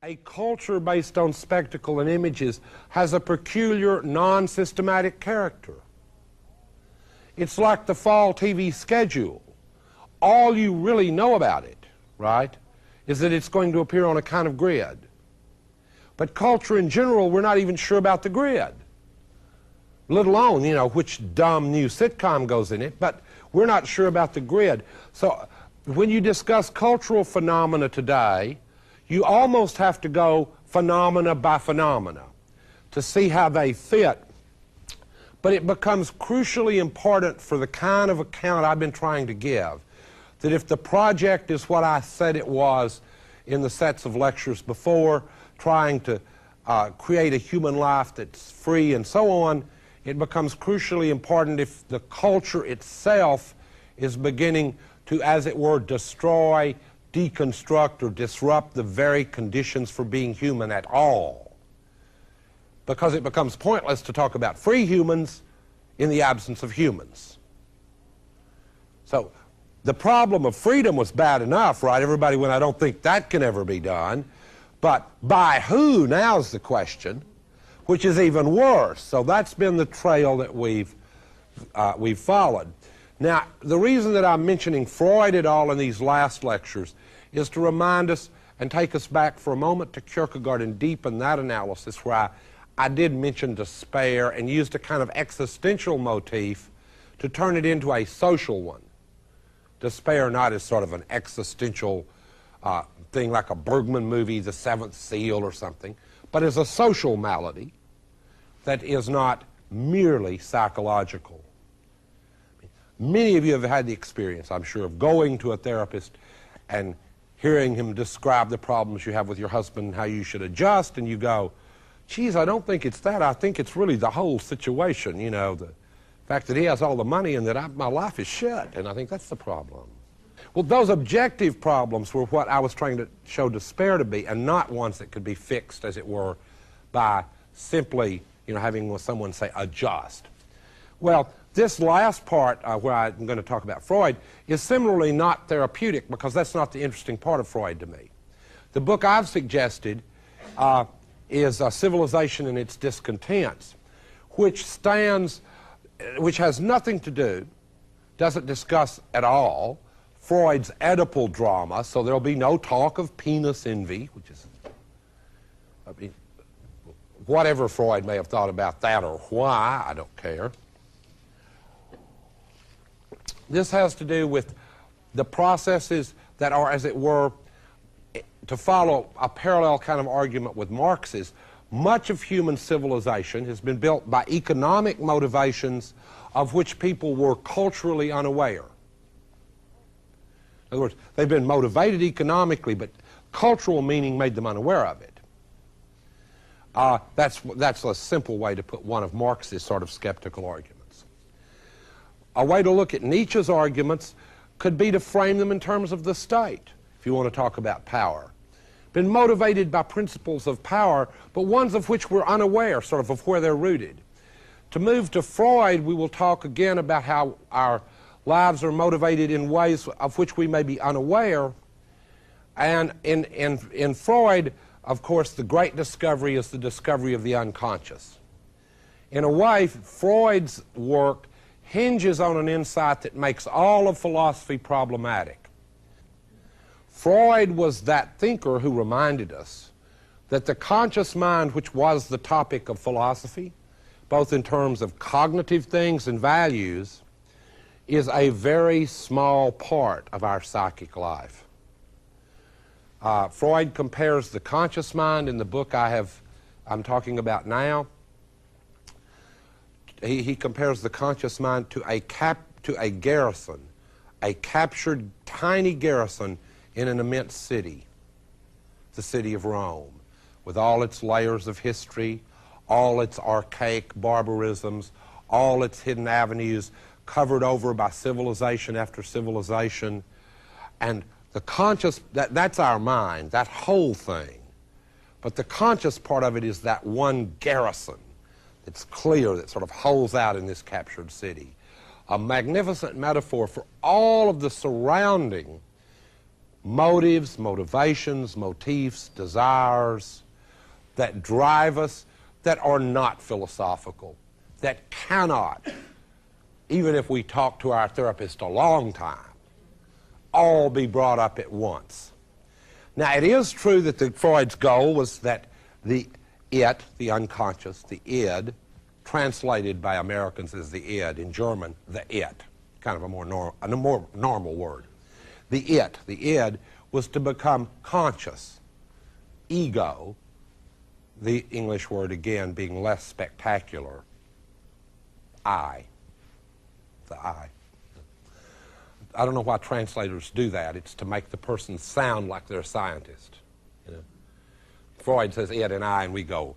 A culture based on spectacle and images has a peculiar, non-systematic character. It's like the fall TV schedule. All you really know about it, right, is that it's going to appear on a kind of grid. But culture in general, we're not even sure about the grid, let alone, which dumb new sitcom goes in it, but we're not sure about the grid. So when you discuss cultural phenomena today, you almost have to go phenomena by phenomena to see how they fit. But it becomes crucially important for the kind of account I've been trying to give, that if the project is what I said it was in the sets of lectures before, trying to create a human life that's free and so on, it becomes crucially important if the culture itself is beginning to, as it were, destroy, deconstruct, or disrupt the very conditions for being human at all. Because it becomes pointless to talk about free humans in the absence of humans. So the problem of freedom was bad enough, right? Everybody went, I don't think that can ever be done. But by who, now's the question, which is even worse. So that's been the trail that we've followed. Now, the reason that I'm mentioning Freud at all in these last lectures is to remind us and take us back for a moment to Kierkegaard and deepen that analysis, where I did mention despair and used a kind of existential motif to turn it into a social one. Despair not as sort of an existential thing like a Bergman movie, The Seventh Seal or something, but as a social malady that is not merely psychological. Many of you have had the experience, I'm sure, of going to a therapist and hearing him describe the problems you have with your husband and how you should adjust, and you go, geez, I don't think it's that. I think it's really the whole situation, the fact that he has all the money and that my life is shit, and I think that's the problem. Well, those objective problems were what I was trying to show despair to be, and not ones that could be fixed, as it were, by simply, having someone say, adjust. Well, this last part, where I'm going to talk about Freud, is similarly not therapeutic, because that's not the interesting part of Freud to me. The book I've suggested is Civilization and Its Discontents, which has nothing to do, doesn't discuss at all, Freud's Oedipal drama, so there'll be no talk of penis envy, which is, whatever Freud may have thought about that or why, I don't care. This has to do with the processes that are, as it were, to follow a parallel kind of argument with Marx's. Much of human civilization has been built by economic motivations of which people were culturally unaware. In other words, they've been motivated economically, but cultural meaning made them unaware of it. That's a simple way to put one of Marx's sort of skeptical arguments. A way to look at Nietzsche's arguments could be to frame them in terms of the state, if you want to talk about power. Been motivated by principles of power, but ones of which we're unaware, sort of where they're rooted. To move to Freud, we will talk again about how our lives are motivated in ways of which we may be unaware. And in Freud, of course, the great discovery is the discovery of the unconscious. In a way, Freud's work hinges on an insight that makes all of philosophy problematic. Freud was that thinker who reminded us that the conscious mind, which was the topic of philosophy, both in terms of cognitive things and values, is a very small part of our psychic life. Freud compares the conscious mind in the book I'm talking about now. He compares the conscious mind to a garrison, a captured tiny garrison in an immense city, the city of Rome, with all its layers of history, all its archaic barbarisms, all its hidden avenues covered over by civilization after civilization. And the conscious, that's our mind, that whole thing. But the conscious part of it is that one garrison that's clear, that sort of holds out in this captured city. A magnificent metaphor for all of the surrounding motives, motivations, motifs, desires that drive us that are not philosophical, that cannot, even if we talk to our therapist a long time, all be brought up at once. Now, it is true that Freud's goal was that the unconscious, the id, translated by Americans as the id, in German, the it, kind of a more normal word. The id, was to become conscious. Ego, the English word again being less spectacular, I, the I. I don't know why translators do that. It's to make the person sound like they're a scientist. You know? Freud says id and I, and we go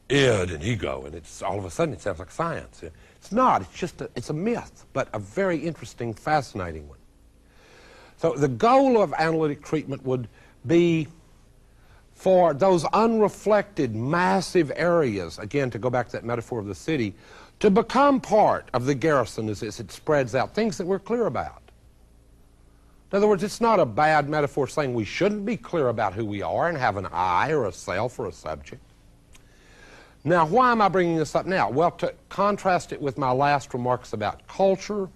id and ego, and it's all of a sudden it sounds like science. It's not. It's just it's a myth, but a very interesting, fascinating one. So the goal of analytic treatment would be for those unreflected, massive areas, again, to go back to that metaphor of the city, to become part of the garrison as it spreads out, things that we're clear about. In other words, it's not a bad metaphor saying we shouldn't be clear about who we are and have an I or a self or a subject. Now, why am I bringing this up now? Well, to contrast it with my last remarks about culture,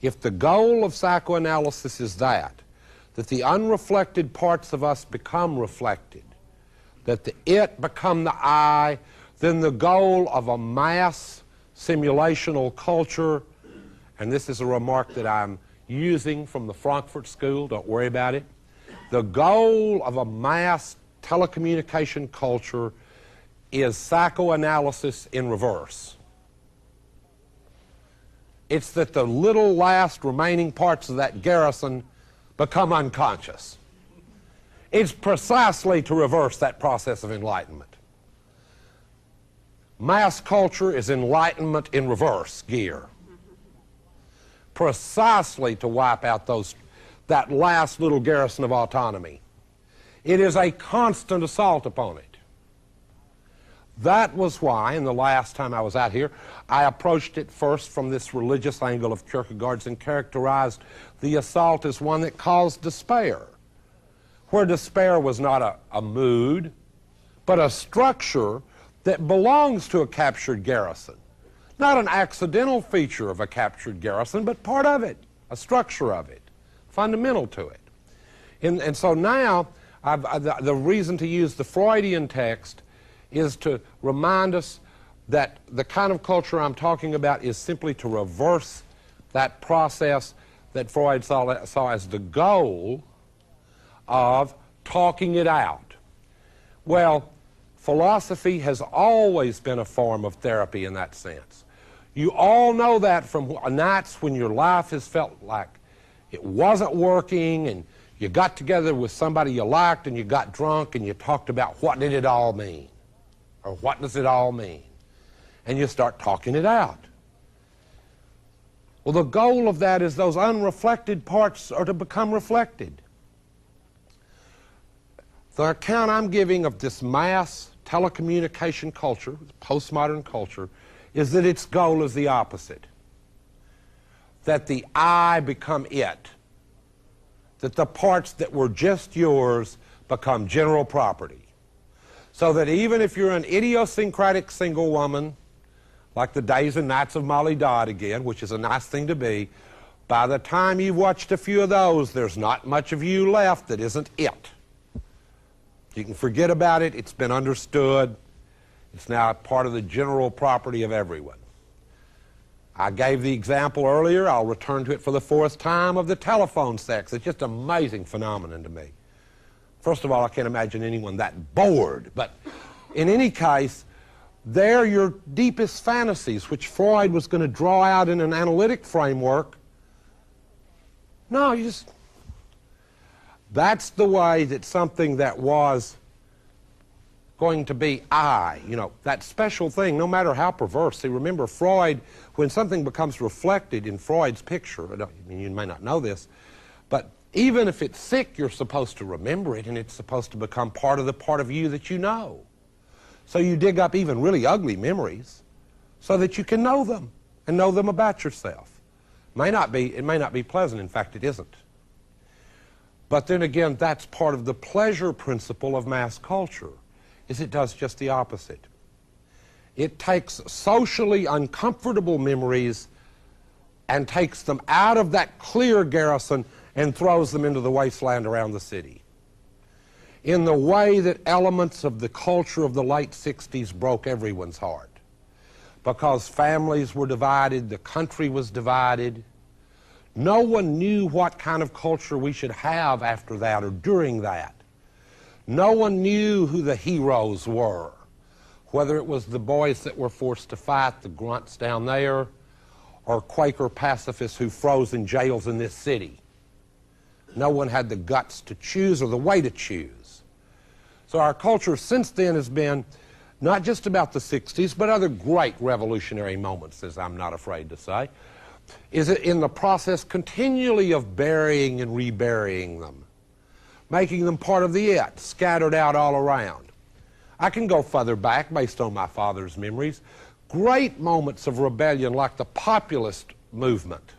if the goal of psychoanalysis is that the unreflected parts of us become reflected, that the it become the I, then the goal of a mass simulational culture, and this is a remark that I'm using from the Frankfurt School, don't worry about it, the goal of a mass telecommunication culture is psychoanalysis in reverse. It's that the little last remaining parts of that garrison become unconscious. It's precisely to reverse that process of enlightenment. Mass culture is enlightenment in reverse gear. Precisely to wipe out that last little garrison of autonomy. It is a constant assault upon it. That was why, in the last time I was out here, I approached it first from this religious angle of Kierkegaard's and characterized the assault as one that caused despair, where despair was not a mood, but a structure that belongs to a captured garrison. Not an accidental feature of a captured garrison, but part of it, a structure of it, fundamental to it. And so now, the reason to use the Freudian text is to remind us that the kind of culture I'm talking about is simply to reverse that process that Freud saw as the goal of talking it out. Well, philosophy has always been a form of therapy in that sense. You all know that from nights when your life has felt like it wasn't working, and you got together with somebody you liked and you got drunk and you talked about what did it all mean, or what does it all mean, and you start talking it out. Well, the goal of that is those unreflected parts are to become reflected. The account I'm giving of this mass telecommunication culture, postmodern culture, is that its goal is the opposite. That the I become it. That the parts that were just yours become general property. So that even if you're an idiosyncratic single woman, like the days and nights of Molly Dodd again, which is a nice thing to be, by the time you've watched a few of those, there's not much of you left that isn't it. You can forget about it. It's been understood. It's now part of the general property of everyone. I gave the example earlier. I'll return to it for the fourth time of the telephone sex. It's just an amazing phenomenon to me. First of all, I can't imagine anyone that bored. But in any case, they're your deepest fantasies, which Freud was going to draw out in an analytic framework. No, that's the way that something that was going to be I, that special thing, no matter how perverse. See, remember Freud, when something becomes reflected in Freud's picture, you may not know this, but even if it's sick, you're supposed to remember it, and it's supposed to become part of the part of you that you know. So you dig up even really ugly memories so that you can know them and know them about yourself. It may not be pleasant. In fact, it isn't. But then again, that's part of the pleasure principle of mass culture, is it does just the opposite. It takes socially uncomfortable memories and takes them out of that clear garrison and throws them into the wasteland around the city. In the way that elements of the culture of the late 60s broke everyone's heart. Because families were divided, the country was divided. No one knew what kind of culture we should have after that or during that. No one knew who the heroes were, whether it was the boys that were forced to fight, the grunts down there, or Quaker pacifists who froze in jails in this city. No one had the guts to choose or the way to choose. So our culture since then has been not just about the 60s, but other great revolutionary moments, as I'm not afraid to say, is in the process continually of burying and reburying them, making them part of the it, scattered out all around. I can go further back based on my father's memories. Great moments of rebellion like the populist movement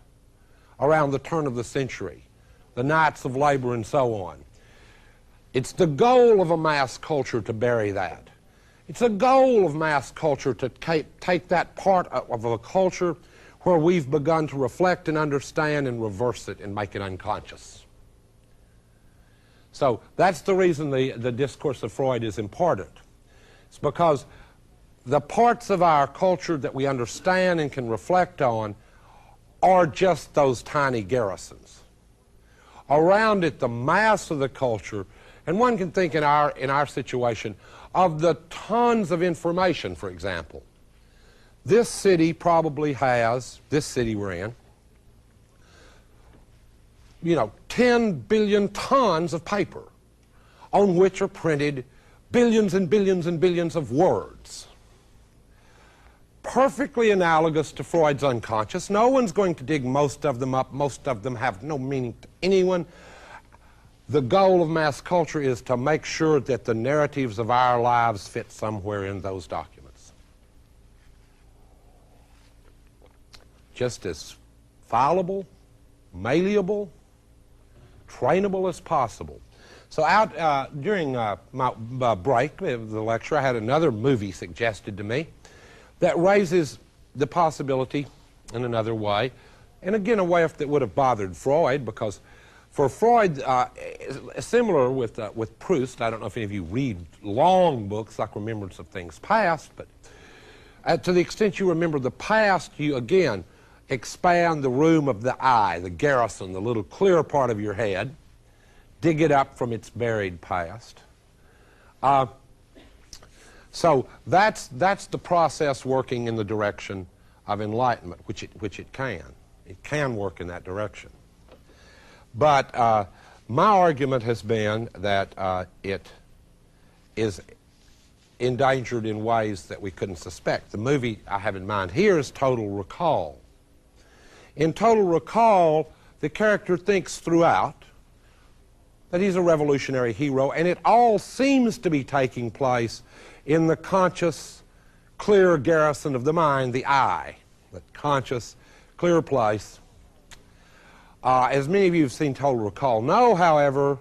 around the turn of the century, the Knights of Labor and so on. It's the goal of a mass culture to bury that. It's a goal of mass culture to take that part of a culture where we've begun to reflect and understand and reverse it and make it unconscious. So that's the reason the discourse of Freud is important. It's because the parts of our culture that we understand and can reflect on are just those tiny garrisons. Around it, the mass of the culture, and one can think in our situation of the tons of information, for example. This city probably has, this city we're in, 10 billion tons of paper on which are printed billions and billions and billions of words. Perfectly analogous to Freud's unconscious. No one's going to dig most of them up. Most of them have no meaning to anyone. The goal of mass culture is to make sure that the narratives of our lives fit somewhere in those documents. Just as fileable, malleable, trainable as possible. So during my break of the lecture, I had another movie suggested to me that raises the possibility in another way, and again a way that would have bothered Freud, because for Freud, similar with Proust, I don't know if any of you read long books like Remembrance of Things Past, but to the extent you remember the past, you again expand the room of the eye, the garrison, the little clear part of your head, dig it up from its buried past. So that's the process working in the direction of enlightenment, which it can. It can work in that direction. But my argument has been that it is endangered in ways that we couldn't suspect. The movie I have in mind here is Total Recall. In Total Recall, the character thinks throughout that he's a revolutionary hero, and it all seems to be taking place in the conscious, clear garrison of the mind, the I, the conscious, clear place. As many of you have seen Total Recall know, however,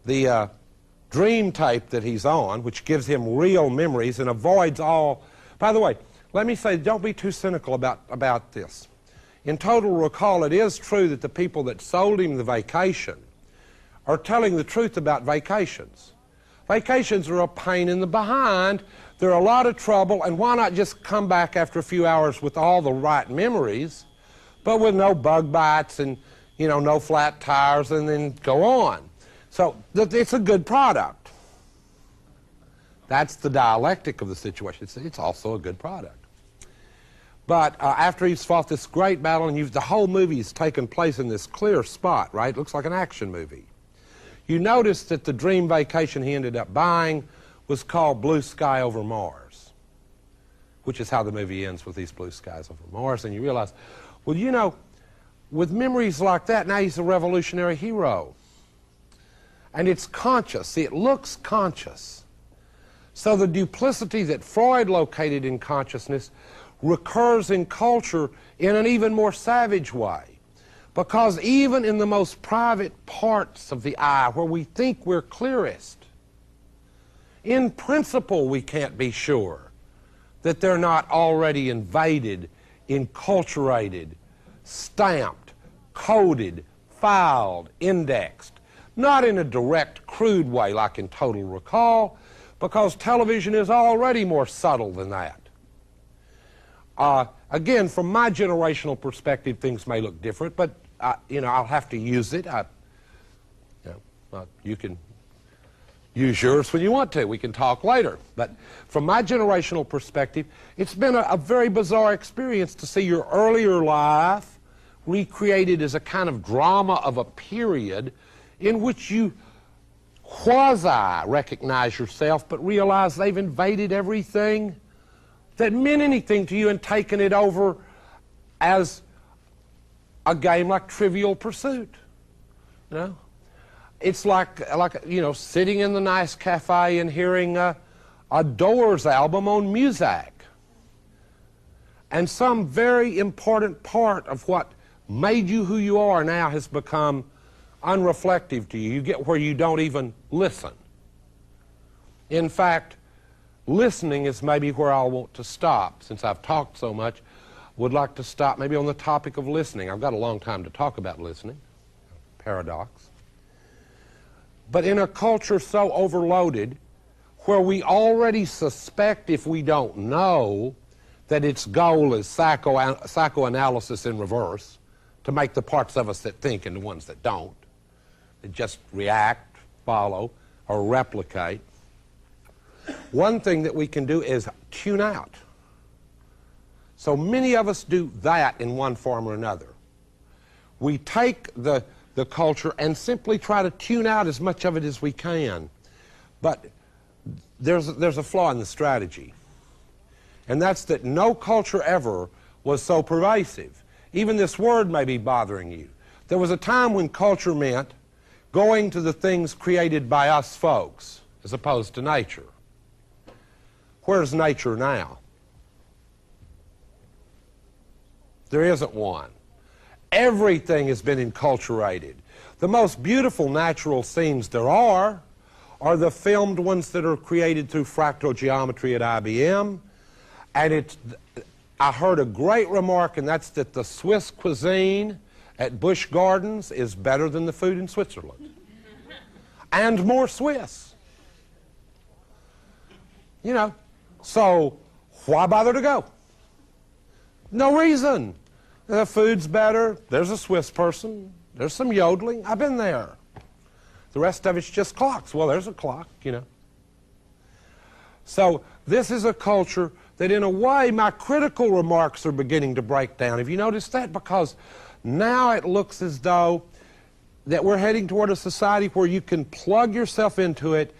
the dream tape that he's on, which gives him real memories and avoids all... By the way, let me say, don't be too cynical about this. In Total Recall, it is true that the people that sold him the vacation are telling the truth about vacations. Vacations are a pain in the behind. They're a lot of trouble, and why not just come back after a few hours with all the right memories, but with no bug bites and, no flat tires, and then go on. So it's a good product. That's the dialectic of the situation. It's also a good product. But after he's fought this great battle, and the whole movie has taken place in this clear spot, right? It looks like an action movie. You notice that the dream vacation he ended up buying was called Blue Sky Over Mars, which is how the movie ends, with these blue skies over Mars. And you realize, well, with memories like that, now he's a revolutionary hero. And it's conscious. It looks conscious. So the duplicity that Freud located in consciousness recurs in culture in an even more savage way. Because even in the most private parts of the eye, where we think we're clearest, in principle we can't be sure that they're not already invaded, enculturated, stamped, coded, filed, indexed. Not in a direct, crude way like in Total Recall, because television is already more subtle than that. Again, from my generational perspective, things may look different, but I'll have to use it. You can use yours when you want to. We can talk later. But from my generational perspective, it's been a very bizarre experience to see your earlier life recreated as a kind of drama of a period in which you quasi-recognize yourself but realize they've invaded everything that meant anything to you and taken it over as a game like Trivial Pursuit. It's like sitting in the nice cafe and hearing a Doors album on Muzak. And some very important part of what made you who you are now has become unreflective to you. You get where you don't even listen. In fact, listening is maybe where I'll want to stop. Since I've talked so much, would like to stop maybe on the topic of listening. I've got a long time to talk about listening. Paradox. But in a culture so overloaded, where we already suspect, if we don't know, that its goal is psychoanalysis in reverse, to make the parts of us that think and the ones that don't, that just react, follow, or replicate. One thing that we can do is tune out. So many of us do that in one form or another. We take the culture and simply try to tune out as much of it as we can. But there's a flaw in the strategy. And that's that no culture ever was so pervasive. Even this word may be bothering you. There was a time when culture meant going to the things created by us folks as opposed to nature. Where's nature now? There isn't one. Everything has been enculturated. The most beautiful natural scenes there are the filmed ones that are created through fractal geometry at IBM. And I heard a great remark, and that's that the Swiss cuisine at Busch Gardens is better than the food in Switzerland. And more Swiss. So why bother to go? No reason. The food's better. There's a Swiss person. There's some yodeling. I've been there. The rest of it's just clocks. Well, there's a clock, So this is a culture that, in a way, my critical remarks are beginning to break down. Have you noticed that? Because now it looks as though that we're heading toward a society where you can plug yourself into it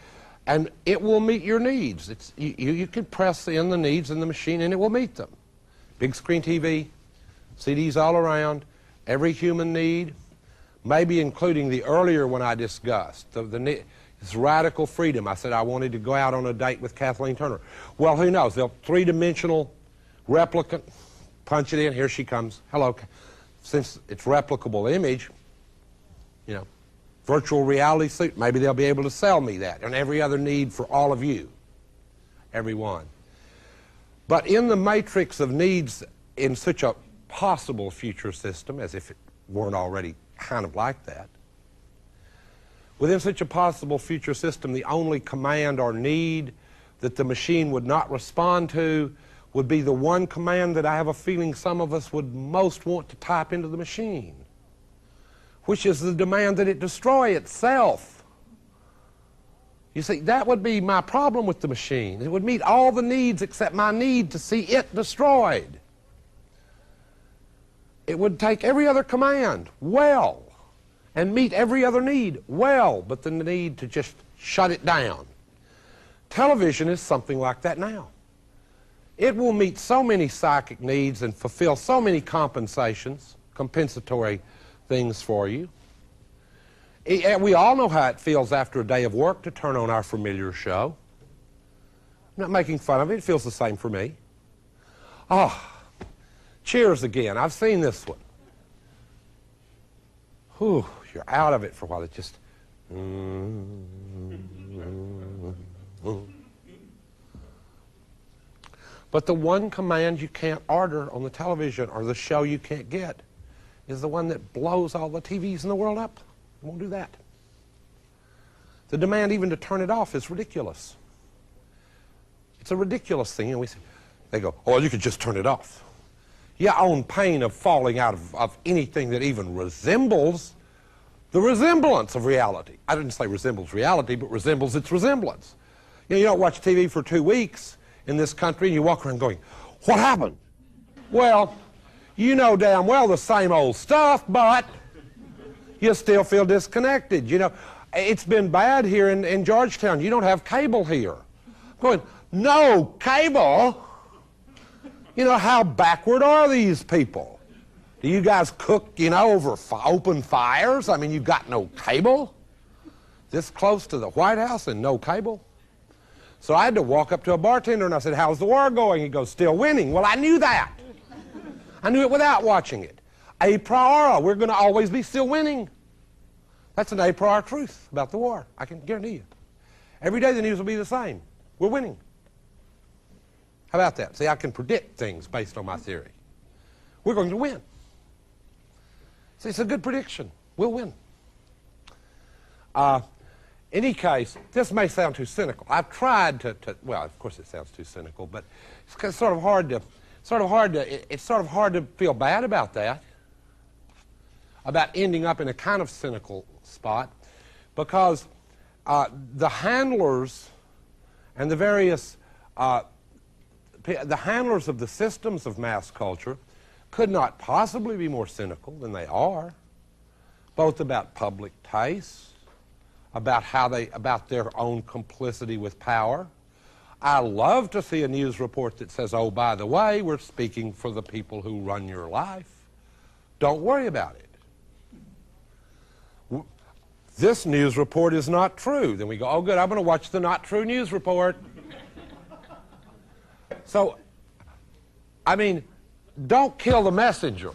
and it will meet your needs. You can press in the needs in the machine and it will meet them. Big screen TV, CDs all around, every human need, maybe including the earlier one I discussed, this radical freedom. I said I wanted to go out on a date with Kathleen Turner. Well, who knows? They'll three-dimensional replicant, punch it in, here she comes. Hello. Since it's replicable image, virtual reality suit, maybe they'll be able to sell me that, and every other need for all of you, everyone. But in the matrix of needs in such a possible future system, as if it weren't already kind of like that, within such a possible future system, the only command or need that the machine would not respond to would be the one command that I have a feeling some of us would most want to type into the machine, which is the demand that it destroy itself. You see, that would be my problem with the machine. It would meet all the needs except my need to see it destroyed. It would take every other command well and meet every other need well, but the need to just shut it down. Television is something like that now. It will meet so many psychic needs and fulfill so many compensatory things for you. We all know how it feels after a day of work to turn on our familiar show. I'm not making fun of it. It feels the same for me. Oh, Cheers again. I've seen this one. whew, you're out of it for a while. It's just... But the one command you can't order on the television or the show you can't get is the one that blows all the TVs in the world up. You won't do that. The demand even to turn it off is ridiculous. It's a ridiculous thing. And they go, oh, you could just turn it off. Yeah, on pain of falling out of anything that even resembles the resemblance of reality. I didn't say resembles reality, but resembles its resemblance. You know, you don't watch TV for 2 weeks in this country and you walk around going, what happened? Well, you know damn well the same old stuff, but you still feel disconnected. You know, it's been bad here in Georgetown. You don't have cable here. I'm going, no cable? You know, how backward are these people? Do you guys cook, you know, over open fires? I mean, you've got no cable? This close to the White House and no cable? So I had to walk up to a bartender and I said, how's the war going? He goes, still winning. Well, I knew that. I knew it without watching it. A priori, we're going to always be still winning. That's an a priori truth about the war. I can guarantee you. Every day the news will be the same. We're winning. How about that? See, I can predict things based on my theory. We're going to win. See, it's a good prediction. We'll win. Any case, this may sound too cynical. I've tried to well, of course it sounds too cynical, but it's sort of hard to feel bad about that, about ending up in a kind of cynical spot, because the handlers and the various the handlers of the systems of mass culture could not possibly be more cynical than they are, both about public taste, about their own complicity with power. I love to see a news report that says, oh, by the way, we're speaking for the people who run your life. Don't worry about it. This news report is not true. Then we go, oh, good, I'm going to watch the not true news report. So, I mean, don't kill the messenger.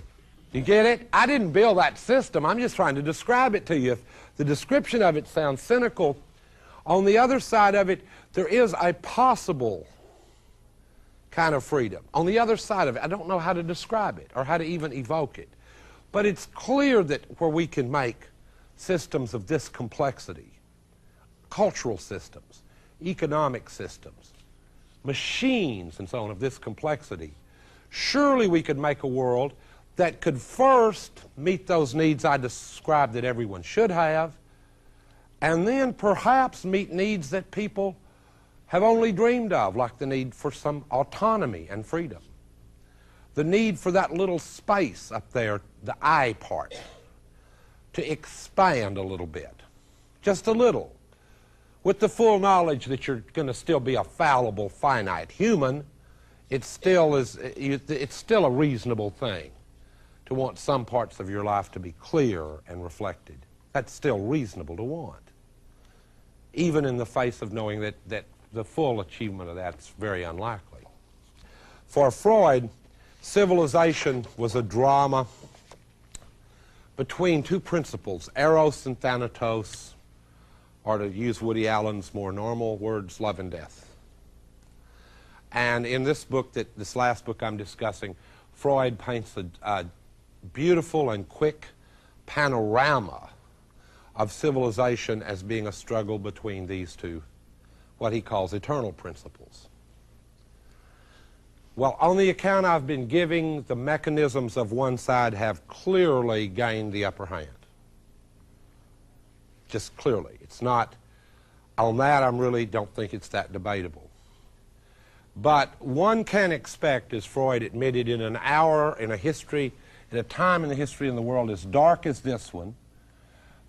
You get it? I didn't build that system. I'm just trying to describe it to you. If the description of it sounds cynical, on the other side of it, there is a possible kind of freedom. On the other side of it, I don't know how to describe it or how to even evoke it. But it's clear that where we can make systems of this complexity, cultural systems, economic systems, machines and so on of this complexity, surely we could make a world that could first meet those needs I described that everyone should have, and then perhaps meet needs that people have only dreamed of, like the need for some autonomy and freedom. The need for that little space up there, the I part, to expand a little bit, just a little, with the full knowledge that you're going to still be a fallible, finite human. It still is, it's still a reasonable thing to want some parts of your life to be clear and reflected. That's still reasonable to want, even in the face of knowing that the full achievement of that's very unlikely. For Freud, civilization was a drama between two principles, eros and thanatos, or to use Woody Allen's more normal words, love and death. And in this book, this last book I'm discussing, Freud paints a beautiful and quick panorama of civilization as being a struggle between these two, what he calls eternal principles. Well, on the account I've been giving, the mechanisms of one side have clearly gained the upper hand. Just clearly. It's not, on that I really don't think it's that debatable. But one can expect, as Freud admitted, in an hour, in a history, in a time in the history of the world as dark as this one,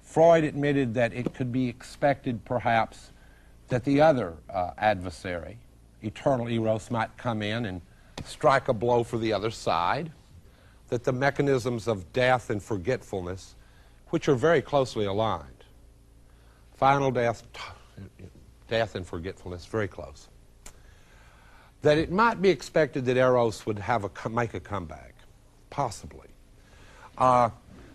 Freud admitted that it could be expected, perhaps, that the other adversary, eternal eros, might come in and strike a blow for the other side, that the mechanisms of death and forgetfulness, which are very closely aligned, final death and forgetfulness, very close, that it might be expected that eros would make a comeback, possibly.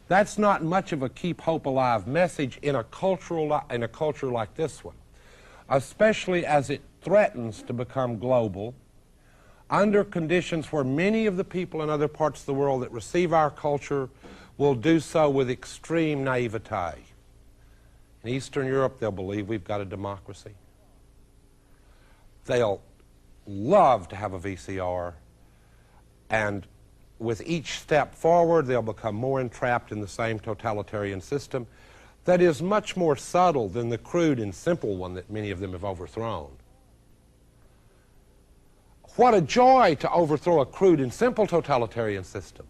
That's not much of a keep hope alive message in a culture like this one, especially as it threatens to become global under conditions where many of the people in other parts of the world that receive our culture will do so with extreme naivete. In Eastern Europe, they'll believe we've got a democracy. They'll love to have a VCR, and with each step forward, they'll become more entrapped in the same totalitarian system that is much more subtle than the crude and simple one that many of them have overthrown. What a joy to overthrow a crude and simple totalitarian system.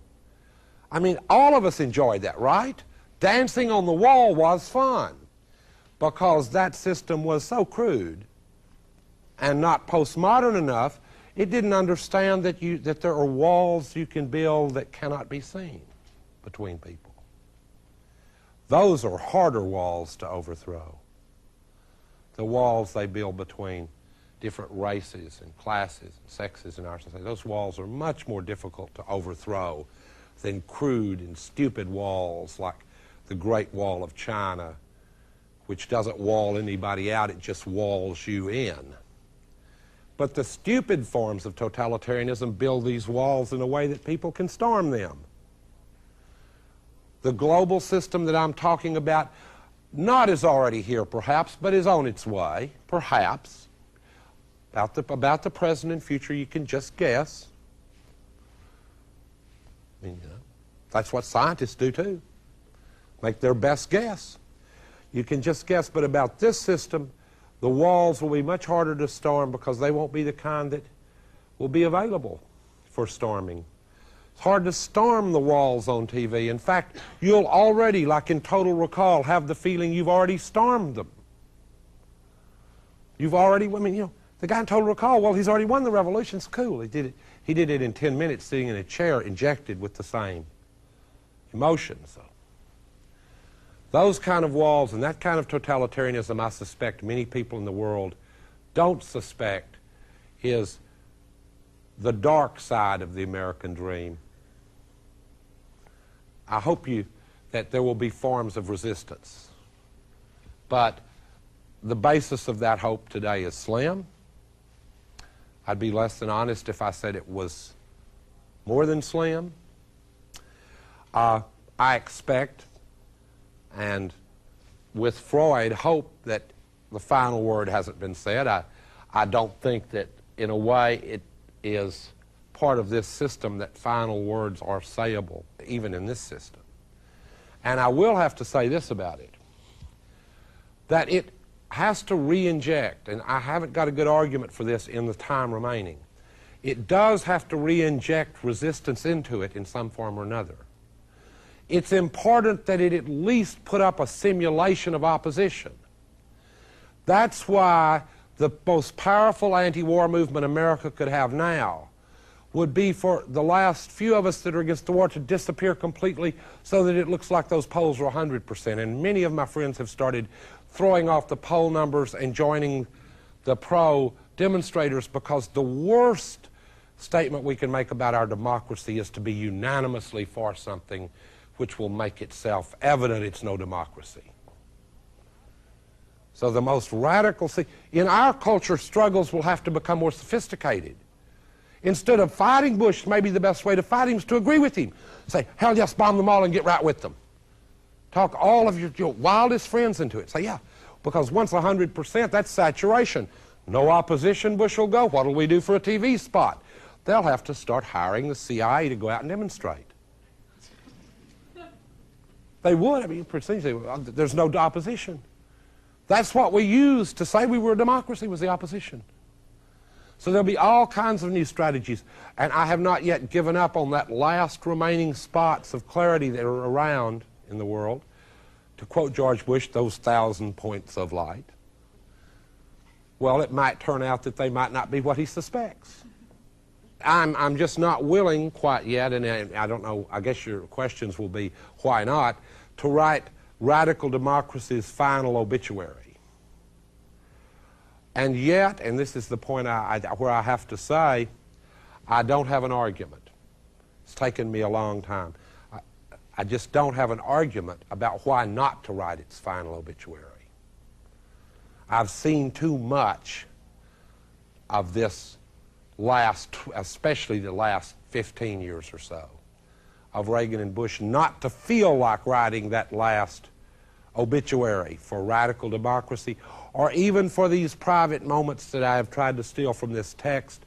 I mean, all of us enjoyed that, right? Dancing on the wall was fun because that system was so crude and not postmodern enough. It didn't understand that there are walls you can build that cannot be seen between people. Those are harder walls to overthrow. The walls they build between different races and classes and sexes in our society, those walls are much more difficult to overthrow than crude and stupid walls like the Great Wall of China, which doesn't wall anybody out, it just walls you in. But the stupid forms of totalitarianism build these walls in a way that people can storm them. The global system that I'm talking about, not is already here perhaps, but is on its way, perhaps. About the present and future, you can just guess. I mean, that's what scientists do too. Make their best guess. You can just guess, but about this system, the walls will be much harder to storm because they won't be the kind that will be available for storming. It's hard to storm the walls on TV. In fact, you'll already, like in Total Recall, have the feeling you've already stormed them. You've already, I mean, you know, the guy in Total Recall, well, he's already won the revolution. It's cool. He did it in 10 minutes sitting in a chair injected with the same emotion. So those kind of walls and that kind of totalitarianism, I suspect many people in the world don't suspect is the dark side of the American dream. I hope that there will be forms of resistance. But the basis of that hope today is slim. I'd be less than honest if I said it was more than slim. I expect, and with Freud, hope that the final word hasn't been said. I don't think that, in a way, it is part of this system that final words are sayable, even in this system. And I will have to say this about it, that it has to re-inject, and I haven't got a good argument for this in the time remaining. It does have to re-inject resistance into it in some form or another. It's important that it at least put up a simulation of opposition. That's why the most powerful anti-war movement America could have now would be for the last few of us that are against the war to disappear completely so that it looks like those polls are 100%. And many of my friends have started throwing off the poll numbers and joining the pro-demonstrators because the worst statement we can make about our democracy is to be unanimously for something which will make itself evident it's no democracy. So the most radical thing, in our culture, struggles will have to become more sophisticated. Instead of fighting Bush, maybe the best way to fight him is to agree with him. Say, hell yes, bomb them all and get right with them. Talk all of your wildest friends into it. Say, yeah, because once 100%, that's saturation. No opposition, Bush will go. What will we do for a TV spot? They'll have to start hiring the CIA to go out and demonstrate. They would. I mean, there's no opposition. That's what we used to say we were a democracy, was the opposition. So there'll be all kinds of new strategies. And I have not yet given up on that last remaining spots of clarity that are around in the world. To quote George Bush, those 1,000 points of light. Well, it might turn out that they might not be what he suspects. I'm just not willing quite yet, and I don't know, I guess your questions will be, why not, to write radical democracy's final obituary. And yet, and this is the point where I have to say, I don't have an argument. It's taken me a long time. I just don't have an argument about why not to write its final obituary. I've seen too much of this especially the last 15 years or so, of Reagan and Bush, not to feel like writing that last obituary for radical democracy, or even for these private moments that I have tried to steal from this text,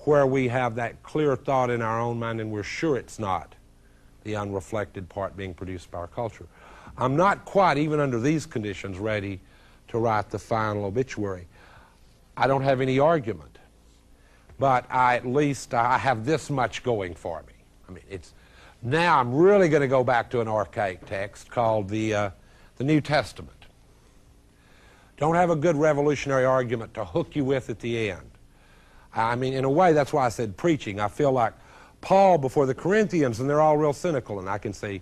where we have that clear thought in our own mind and we're sure it's not the unreflected part being produced by our culture. I'm not quite, even under these conditions, ready to write the final obituary. I don't have any argument, but at least I have this much going for me. I mean, now I'm really going to go back to an archaic text called the New Testament. Don't have a good revolutionary argument to hook you with at the end. I mean, in a way, that's why I said preaching. I feel like Paul before the Corinthians, and they're all real cynical, and I can say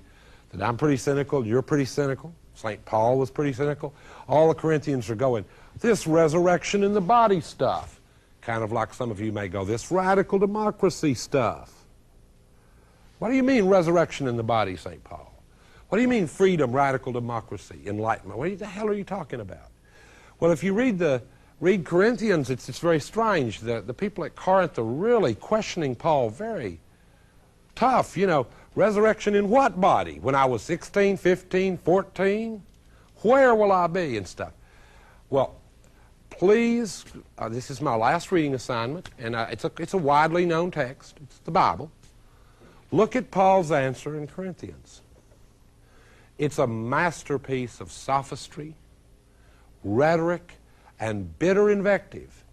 that I'm pretty cynical, you're pretty cynical, St. Paul was pretty cynical. All the Corinthians are going, this resurrection in the body stuff. Kind of like some of you may go, this radical democracy stuff. What do you mean resurrection in the body, St. Paul? What do you mean freedom, radical democracy, enlightenment? What the hell are you talking about? Well, if you read Corinthians, it's very strange. The people at Corinth are really questioning Paul very tough. You know, resurrection in what body? When I was 16, 15, 14? Where will I be and stuff? Well, please, this is my last reading assignment, and it's a widely known text. It's the Bible. Look at Paul's answer in Corinthians. It's a masterpiece of sophistry, rhetoric, and bitter invective.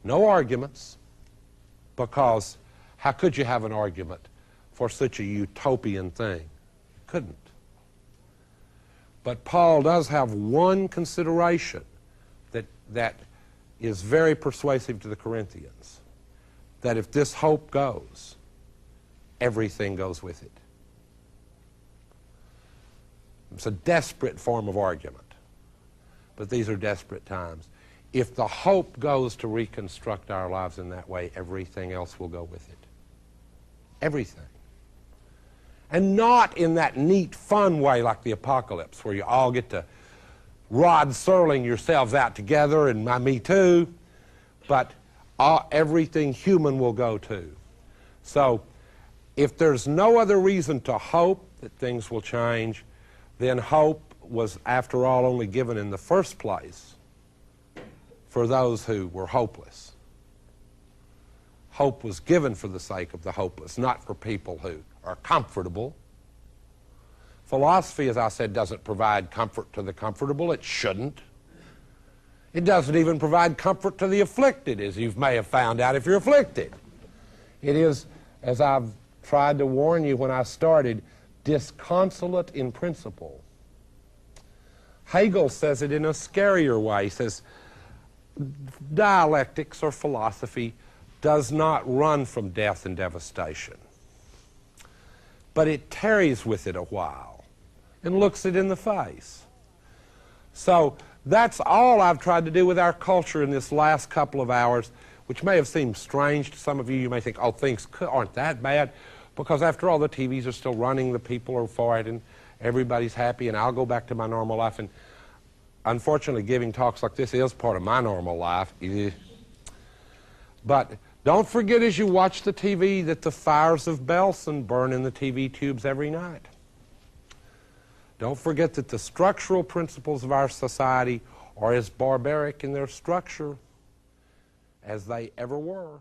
No arguments, because how could you have an argument for such a utopian thing? Couldn't. But Paul does have one consideration that is very persuasive to the Corinthians, that if this hope goes, everything goes with it. It's a desperate form of argument, but these are desperate times. If the hope goes to reconstruct our lives in that way, everything else will go with it. Everything. And not in that neat, fun way like the apocalypse, where you all get to Rod Serling yourselves out together, and me too, but everything human will go too. So if there's no other reason to hope that things will change, then hope was, after all, only given in the first place for those who were hopeless. Hope was given for the sake of the hopeless, not for people who are comfortable. Philosophy, as I said, doesn't provide comfort to the comfortable. It shouldn't. It doesn't even provide comfort to the afflicted, as you may have found out if you're afflicted. It is, as I've tried to warn you when I started, disconsolate in principle. Hegel says it in a scarier way. He says, dialectics or philosophy does not run from death and devastation, but it tarries with it a while and looks it in the face. So that's all I've tried to do with our culture in this last couple of hours, which may have seemed strange to some of you. You may think, oh, things aren't that bad, because after all, the TVs are still running, the people are for it, and everybody's happy, and I'll go back to my normal life. And unfortunately, giving talks like this is part of my normal life. But don't forget as you watch the TV that the fires of Belsen burn in the TV tubes every night. Don't forget that the structural principles of our society are as barbaric in their structure as they ever were.